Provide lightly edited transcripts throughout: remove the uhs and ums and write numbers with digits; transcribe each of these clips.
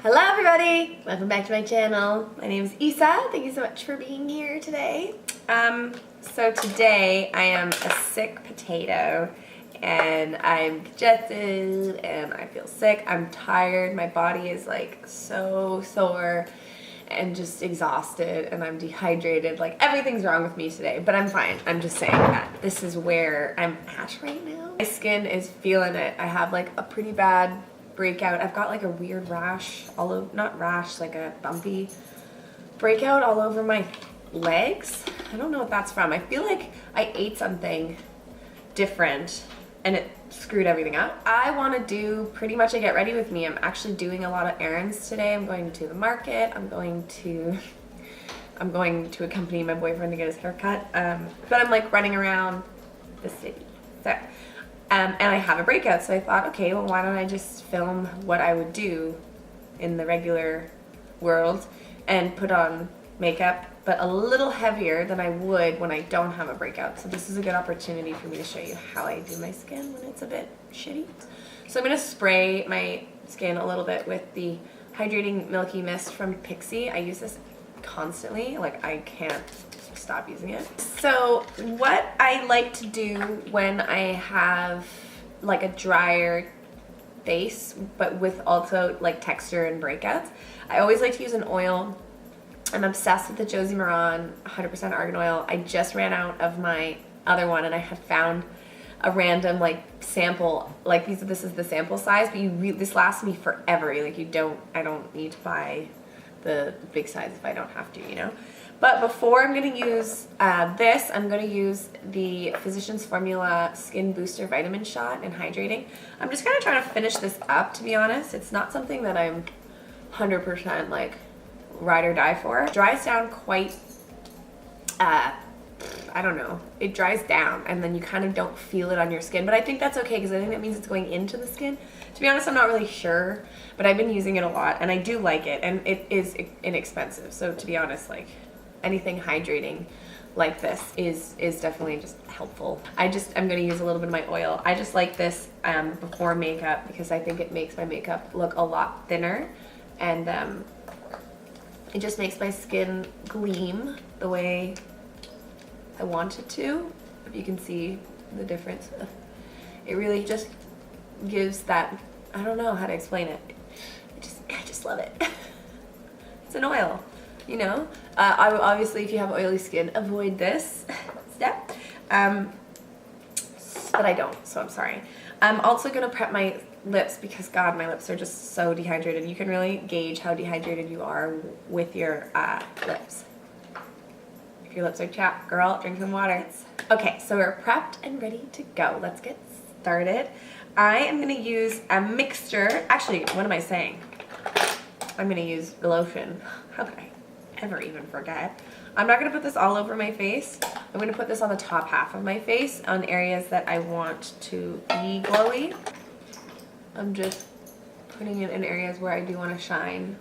Hello everybody! Welcome back to my channel. My name is Isa. Thank you so much for being here today. So today I am a sick potato and I'm congested and I feel sick. I'm tired. My body is like so sore and just exhausted and I'm dehydrated. Like everything's wrong with me today, but I'm fine. I'm just saying that this is where I'm at right now. My skin is feeling it. I have like a pretty bad breakout. I've got like a weird rash all over, not rash, like a bumpy breakout all over my legs. I don't know what that's from. I feel like I ate something different and it screwed everything up. I want to do pretty much a get ready with me. I'm actually doing a lot of errands today. I'm going to the market. I'm going to accompany my boyfriend to get his haircut. But I'm like running around the city. So and I have a breakout, so I thought, okay, well, why don't I just film what I would do in the regular world and put on makeup, but a little heavier than I would when I don't have a breakout. So this is a good opportunity for me to show you how I do my skin when it's a bit shitty. So I'm going to spray my skin a little bit with the Hydrating Milky Mist from Pixi. I use this constantly, like I can't stop using it. So what I like to do when I have like a drier face but with also like texture and breakouts, I always like to use an oil. I'm obsessed with the Josie Maran 100% argan oil. I just ran out of my other one and I had found a random like sample, like this is the sample size, but this lasts me forever. Like I don't need to buy the big size if I don't have to, you know. But before I'm going to use this, I'm going to use the Physicians Formula Skin Booster Vitamin Shot and Hydrating. I'm just kind of trying to finish this up, to be honest. It's not something that I'm 100% like ride or die for. It dries down quite, I don't know. It dries down and then you kind of don't feel it on your skin. But I think that's okay because I think that means it's going into the skin. To be honest, I'm not really sure, but I've been using it a lot and I do like it, and it is inexpensive. So to be honest, like anything hydrating like this is definitely just helpful. I'm going to use a little bit of my oil. I just like this before makeup because I think it makes my makeup look a lot thinner, and it just makes my skin gleam the way I want it to. If you can see the difference, it really just gives that, I don't know how to explain it. I just love it. It's an oil, you know. I would obviously, if you have oily skin, avoid this step. But I don't, so I'm sorry. I'm also gonna prep my lips because God, my lips are just so dehydrated. You can really gauge how dehydrated you are with your lips. If your lips are chapped, girl, drink some water. Okay, so we're prepped and ready to go. Let's get started. I am gonna use a mixture. Actually, what am I saying? I'm gonna use Glotion. How could I ever even forget? I'm not gonna put this all over my face. I'm gonna put this on the top half of my face on areas that I want to be glowy. I'm just putting it in areas where I do want to shine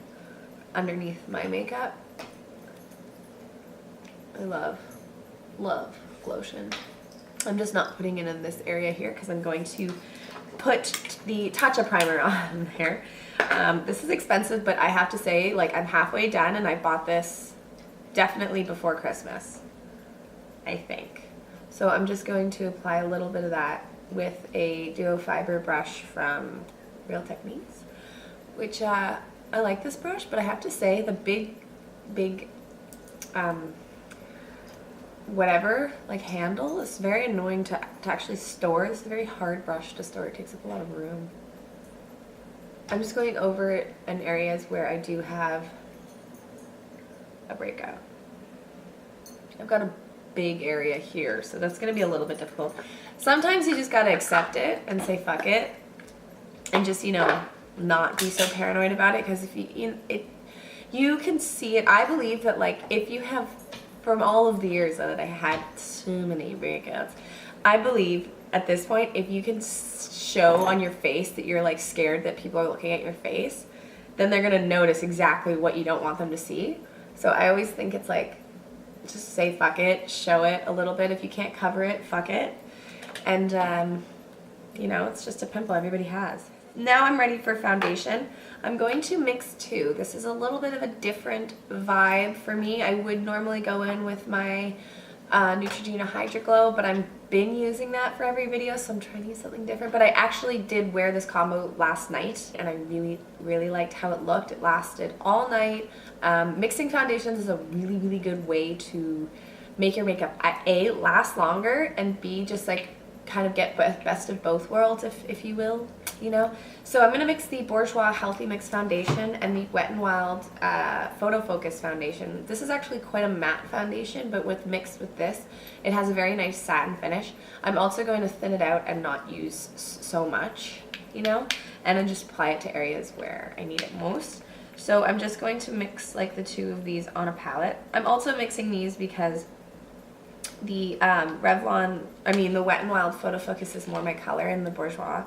underneath my makeup. I love Glotion. I'm just not putting it in this area here because I'm going to put the Tatcha primer on there. This is expensive, but I have to say, like, I'm halfway done and I bought this definitely before Christmas, I think. So I'm just going to apply a little bit of that with a duo fiber brush from Real Techniques, which I like this brush, but I have to say the big whatever, like, handle is very annoying to actually store. It's a very hard brush to store. It takes up a lot of room. I'm just going over it in areas where I do have a breakout. I've got a big area here, so that's going to be a little bit difficult. Sometimes you just got to accept it and say fuck it and just, you know, not be so paranoid about it, because if you can see it. I believe that, like, if you have, from all of the years that I had so many breakouts, I believe at this point, if you can show on your face that you're like scared that people are looking at your face, then they're gonna notice exactly what you don't want them to see. So I always think it's like, just say fuck it, show it a little bit. If you can't cover it, fuck it. And you know, it's just a pimple everybody has. Now I'm ready for foundation. I'm going to mix two. This is a little bit of a different vibe for me. I would normally go in with my Neutrogena Hydra Glow, but I've been using that for every video, so I'm trying to use something different. But I actually did wear this combo last night, and I really liked how it looked. It lasted all night. Mixing foundations is a really good way to make your makeup A, last longer, and B, just like kind of get best of both worlds, if you will, you know. So I'm gonna mix the Bourjois Healthy Mix Foundation and the Wet n Wild Photo Focus Foundation. This is actually quite a matte foundation, but mixed with this, it has a very nice satin finish. I'm also going to thin it out and not use so much, you know, and then just apply it to areas where I need it most. So I'm just going to mix like the two of these on a palette. I'm also mixing these because the the Wet n Wild Photo Focus is more my color, and the Bourjois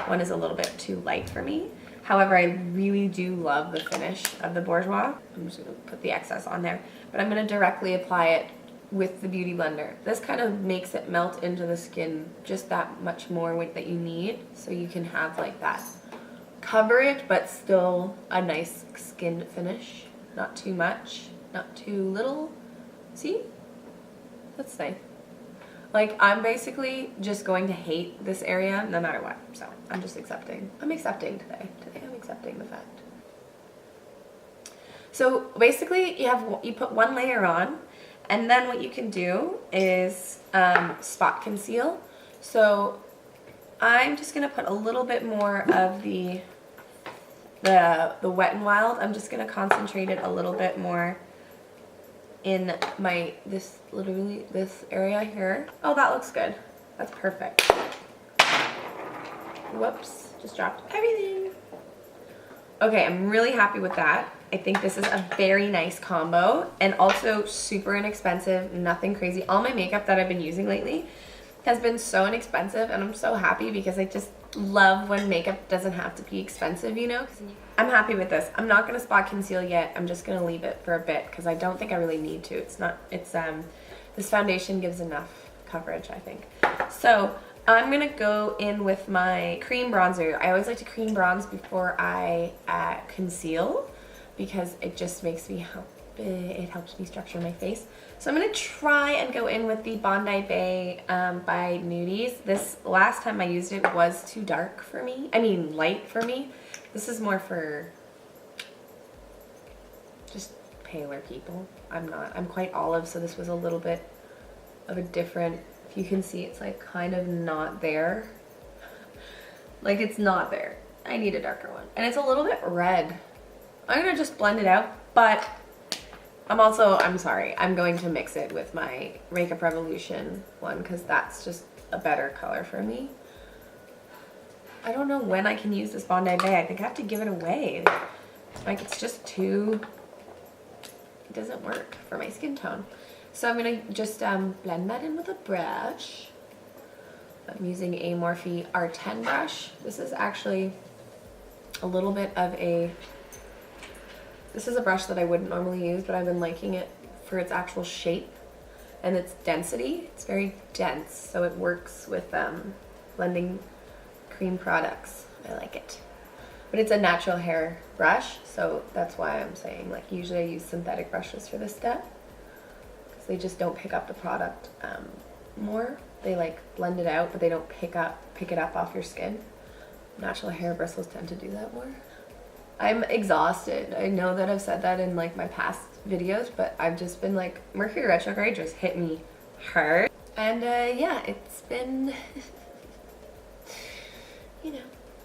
one is a little bit too light for me. However, I really do love the finish of the Bourjois. I'm just going to put the excess on there, but I'm going to directly apply it with the Beauty Blender. This kind of makes it melt into the skin just that much more that you need, so you can have like that coverage, but still a nice skin finish. Not too much, not too little. See? That's nice. Like, I'm basically just going to hate this area no matter what. So I'm just accepting. I'm accepting today. Today I'm accepting the fact. So basically you put one layer on, and then what you can do is spot conceal. So I'm just gonna put a little bit more of the Wet n Wild. I'm just gonna concentrate it a little bit more in this area here. Oh, that looks good. That's perfect. Whoops, just dropped everything. Okay, I'm really happy with that. I think this is a very nice combo, and also super inexpensive, nothing crazy. All my makeup that I've been using lately has been so inexpensive, and I'm so happy because I just love when makeup doesn't have to be expensive, you know? I'm happy with this. I'm not gonna spot conceal yet. I'm just gonna leave it for a bit because I don't think I really need to. This foundation gives enough coverage, I think. So I'm gonna go in with my cream bronzer. I always like to cream bronze before I conceal because it just makes me it helps me structure my face. So I'm gonna try and go in with the Bondi Bay by Nudies. This last time I used it was too dark for me. I mean light for me. This is more for just paler people. I'm quite olive, so this was a little bit of a different, if you can see, it's like kind of not there. Like it's not there. I need a darker one. And it's a little bit red. I'm gonna just blend it out, but I'm sorry, I'm going to mix it with my Makeup Revolution one because that's just a better color for me. I don't know when I can use this Bondi Bay. I think I have to give it away. Like it's just too, it doesn't work for my skin tone. So I'm gonna just blend that in with a brush. I'm using a Morphe R10 brush. This is actually a little bit of this is a brush that I wouldn't normally use, but I've been liking it for its actual shape and its density. It's very dense, so it works with blending cream products. I like it. But it's a natural hair brush, so that's why I'm saying, like, usually I use synthetic brushes for this step because they just don't pick up the product more. They like blend it out, but they don't pick it up off your skin. Natural hair bristles tend to do that more. I'm exhausted. I know that I've said that in like my past videos, but I've just been like, Mercury retrograde just hit me hard. And yeah, it's been, you know.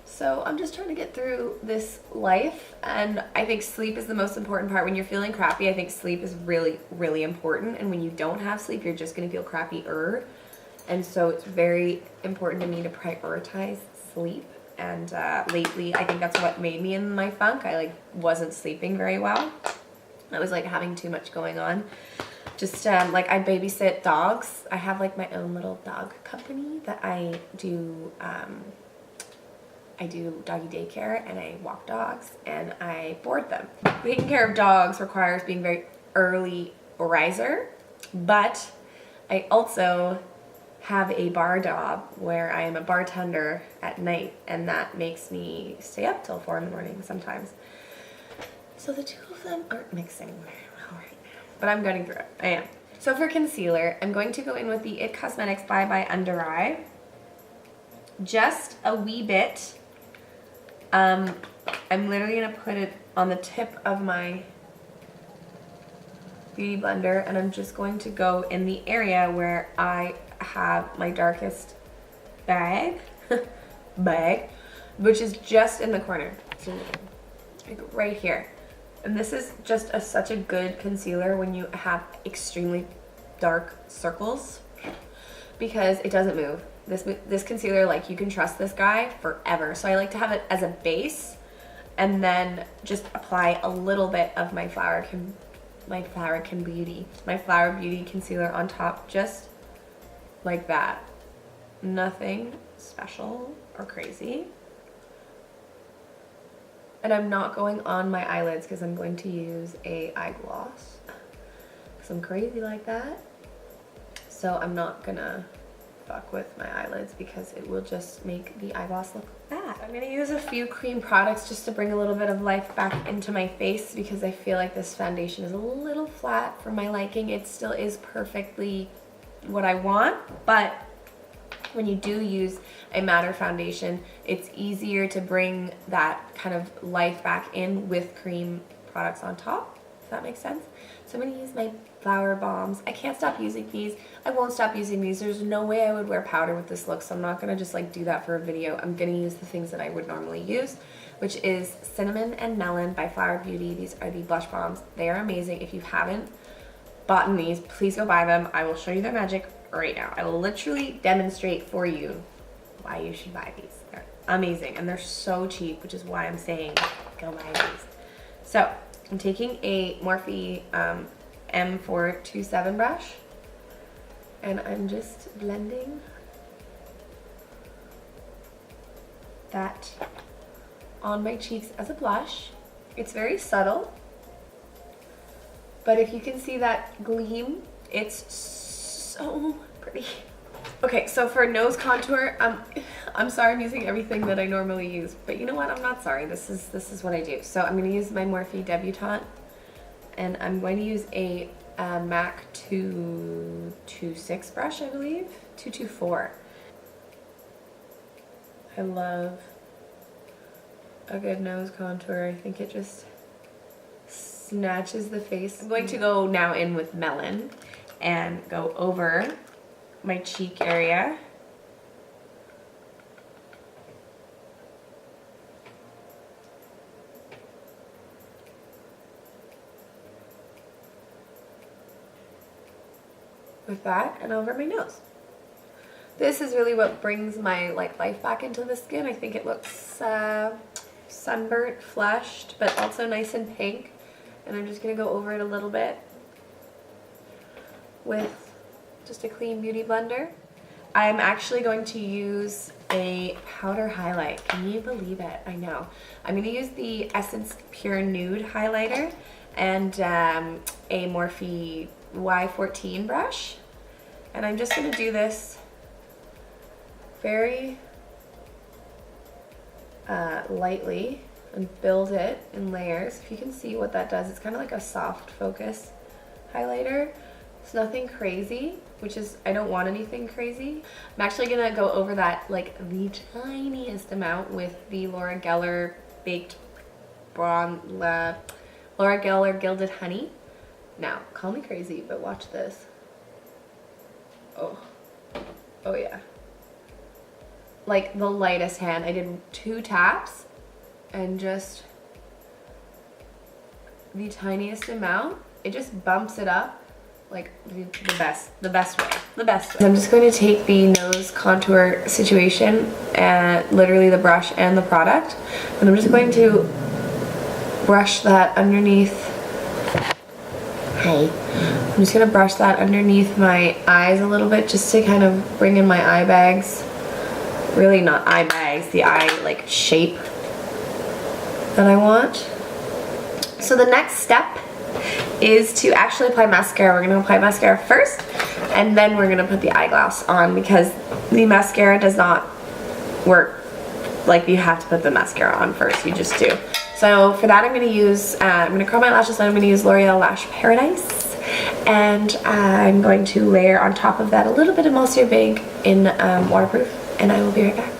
So I'm just trying to get through this life, and I think sleep is the most important part. When you're feeling crappy, I think sleep is really, really important. And when you don't have sleep, you're just gonna feel crappier. And so it's very important to me to prioritize sleep. And lately, I think that's what made me in my funk. I like wasn't sleeping very well. I was like having too much going on. Just like I babysit dogs. I have like my own little dog company that I do doggy daycare, and I walk dogs and I board them. Taking care of dogs requires being very early riser, but I also have a bar job where I am a bartender at night, and that makes me stay up till 4 in the morning sometimes. So the two of them aren't mixing very well right now, but I'm getting through it. I am. So for concealer, I'm going to go in with the IT Cosmetics Bye Bye Under Eye. Just a wee bit. I'm literally gonna put it on the tip of my beauty blender, and I'm just going to go in the area where I have my darkest bag, which is just in the corner, like right here. And this is just such a good concealer when you have extremely dark circles, because it doesn't move. This concealer, like, you can trust this guy forever. So I like to have it as a base, and then just apply a little bit of my Flower Beauty concealer on top, just like that. Nothing special or crazy. And I'm not going on my eyelids because I'm going to use a eye gloss, because I'm crazy like that. So I'm not gonna fuck with my eyelids because it will just make the eye gloss look bad. I'm gonna use a few cream products just to bring a little bit of life back into my face, because I feel like this foundation is a little flat for my liking. It still is perfectly what I want, but when you do use a matte foundation, it's easier to bring that kind of life back in with cream products on top, if that makes sense. So I'm gonna use my Flower Bombs. I can't stop using these. I won't stop using these. There's no way I would wear powder with this look, so I'm not gonna just like do that for a video. I'm gonna use the things that I would normally use, which is Cinnamon and Melon by Flower Beauty. These are the blush bombs. They are amazing. If you haven't bought these, please go buy them. I will show you their magic right now. I will literally demonstrate for you why you should buy these. They're amazing, and they're so cheap, which is why I'm saying go buy these. So I'm taking a Morphe M427 brush, and I'm just blending that on my cheeks as a blush. It's very subtle, but if you can see that gleam, it's so pretty. Okay, so for nose contour, I'm sorry I'm using everything that I normally use, but you know what? I'm not sorry. This is what I do. So I'm going to use my Morphe Debutante, and I'm going to use a MAC 226 brush, I believe, 224. I love a good nose contour. I think it just snatches the face. I'm going to go now in with Melon and go over my cheek area. With that, and over my nose. This is really what brings my life back into the skin. I think it looks sunburnt, flushed, but also nice and pink. And I'm just gonna go over it a little bit with just a clean beauty blender. I'm actually going to use a powder highlight. Can you believe it? I know. I'm gonna use the Essence Pure Nude highlighter and a Morphe Y14 brush, and I'm just going to do this very lightly and build it in layers. If you can see what that does, it's kind of like a soft focus highlighter. It's nothing crazy, which is, I don't want anything crazy. I'm actually going to go over that like the tiniest amount with the Laura Geller Baked Laura Geller Gilded Honey. Now, call me crazy, but watch this. Oh yeah. Like the lightest hand. I did 2 taps and just the tiniest amount. It just bumps it up like the best way. I'm just going to take the nose contour situation and literally the brush and the product, and I'm just going to brush that underneath. I'm just going to brush that underneath my eyes a little bit, just to kind of bring in my eye bags. Really not eye bags, the eye like shape that I want. So the next step is to actually apply mascara. We're going to apply mascara first, And then we're gonna put the eyeglass on because the mascara does not work like you have to put the mascara on first, you just do. So for that I'm gonna curl my lashes and I'm gonna use L'Oreal Lash Paradise. And I'm going to layer on top of that a little bit of Monsieur Big in waterproof, and I will be right back.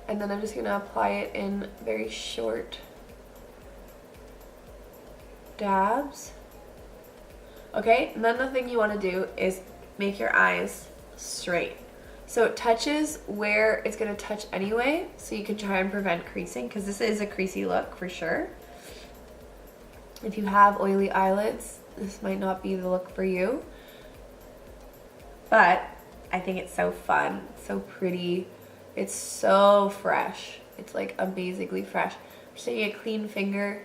And then I'm just gonna apply it in very short dabs. Okay, and then the thing you want to do is make your eyes straight. So it touches where it's going to touch anyway, so you can try and prevent creasing, because this is a creasy look for sure. If you have oily eyelids, this might not be the look for you. But I think it's so fun, so pretty. It's so fresh. It's like amazingly fresh. I'm just taking a clean finger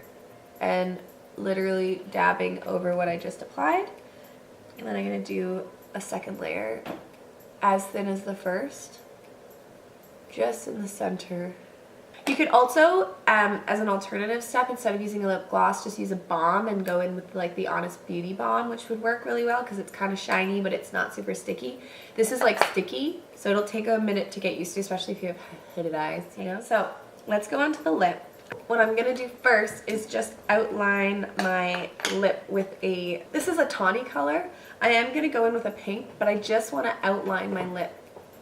and literally dabbing over what I just applied. And then I'm going to do a second layer as thin as the first, just in the center. You could also, as an alternative step, instead of using a lip gloss, just use a balm and go in with like the Honest Beauty balm, which would work really well because it's kind of shiny, but it's not super sticky. This is like sticky, so it'll take a minute to get used to, especially if you have hooded eyes, you know? So let's go on to the lip. What I'm gonna do first is just outline my lip with this is a tawny color. I am gonna go in with a pink, but I just wanna outline my lip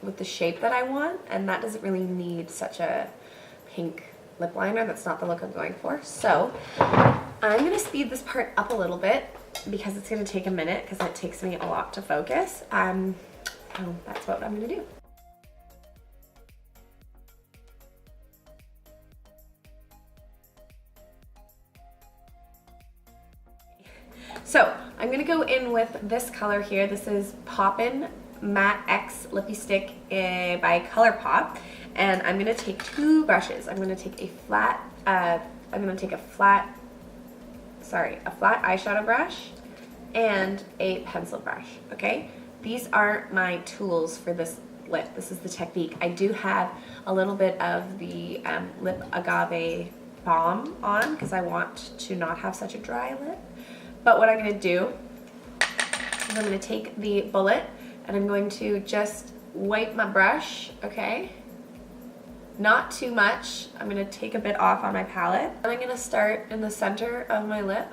with the shape that I want, and that doesn't really need such a pink lip liner. That's not the look I'm going for. So I'm gonna speed this part up a little bit because it's gonna take a minute because it takes me a lot to focus. So that's what I'm gonna do. So I'm gonna go in with this color here. This is Poppin' Matte X Lippy Stick by ColourPop, and I'm gonna take two brushes. I'm gonna take a flat eyeshadow brush and a pencil brush. Okay, these are my tools for this lip. This is the technique. I do have a little bit of the lip agave balm on because I want to not have such a dry lip. But what I'm going to do is I'm going to take the bullet and I'm going to just wipe my brush, okay? Not too much. I'm going to take a bit off on my palette. And I'm going to start in the center of my lip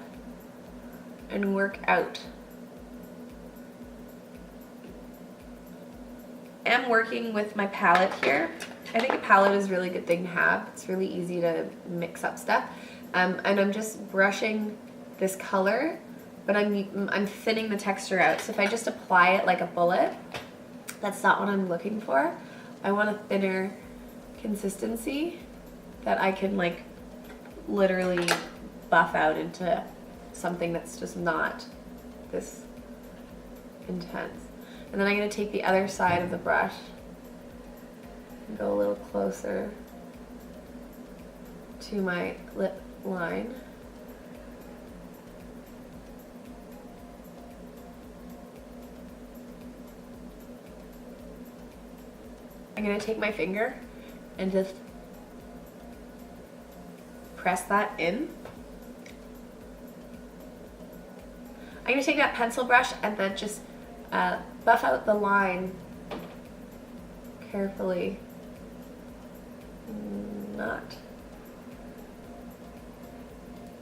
and work out. I'm working with my palette here. I think a palette is a really good thing to have. It's really easy to mix up stuff. And I'm just brushing this color, but I'm thinning the texture out. So if I just apply it like a bullet, that's not what I'm looking for. I want a thinner consistency that I can like literally buff out into something that's just not this intense. And then I'm going to take the other side of the brush and go a little closer to my lip line. I'm going to take my finger and just press that in. I'm going to take that pencil brush and then just buff out the line carefully.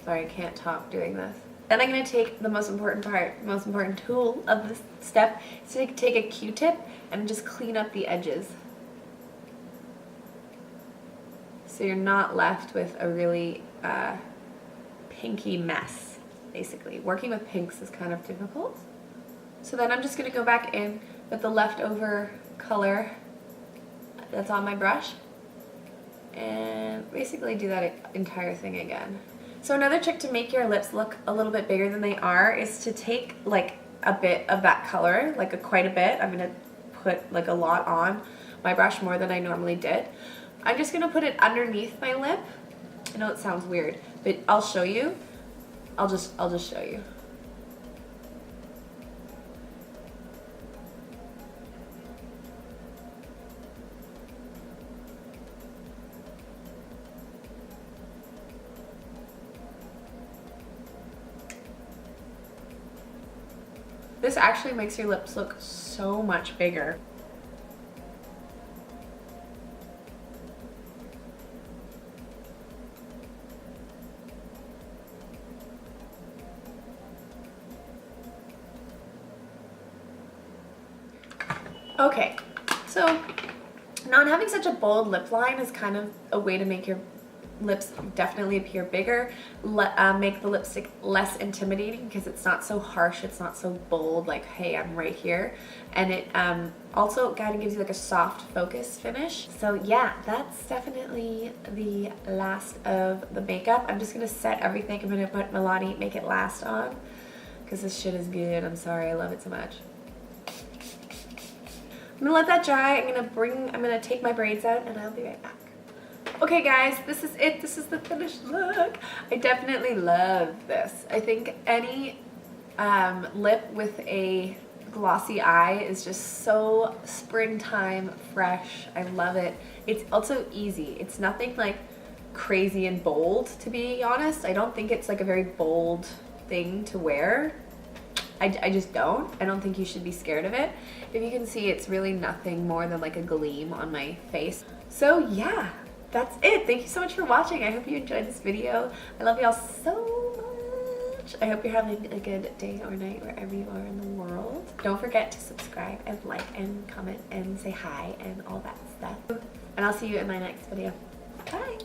Sorry, I can't talk doing this. Then I'm going to take the most important tool of this step is to take a Q-tip and just clean up the edges. So you're not left with a really pinky mess, basically. Working with pinks is kind of difficult. So then I'm just going to go back in with the leftover color that's on my brush and basically do that entire thing again. So another trick to make your lips look a little bit bigger than they are is to take like a bit of that color, like quite a bit. I'm going to put like a lot on my brush, more than I normally did. I'm just going to put it underneath my lip. I know it sounds weird, but I'll show you. I'll just show you. This actually makes your lips look so much bigger. Okay, so not having such a bold lip line is kind of a way to make your lips definitely appear bigger, make the lipstick less intimidating because it's not so harsh, it's not so bold, like, hey, I'm right here. And it also kind of gives you like a soft focus finish. So yeah, that's definitely the last of the makeup. I'm just gonna set everything. I'm gonna put Milani Make It Last on because this shit is good. I'm sorry, I love it so much. I'm gonna let that dry. I'm gonna take my braids out and I'll be right back. Okay guys, this is it. This is the finished look. I definitely love this. I think any lip with a glossy eye is just so springtime fresh. I love it. It's also easy. It's nothing like crazy and bold, to be honest. I don't think it's like a very bold thing to wear. I just don't. I don't think you should be scared of it. If you can see, it's really nothing more than like a gleam on my face. So yeah, that's it. Thank you so much for watching. I hope you enjoyed this video. I love y'all so much. I hope you're having a good day or night wherever you are in the world. Don't forget to subscribe and like and comment and say hi and all that stuff. And I'll see you in my next video. Bye.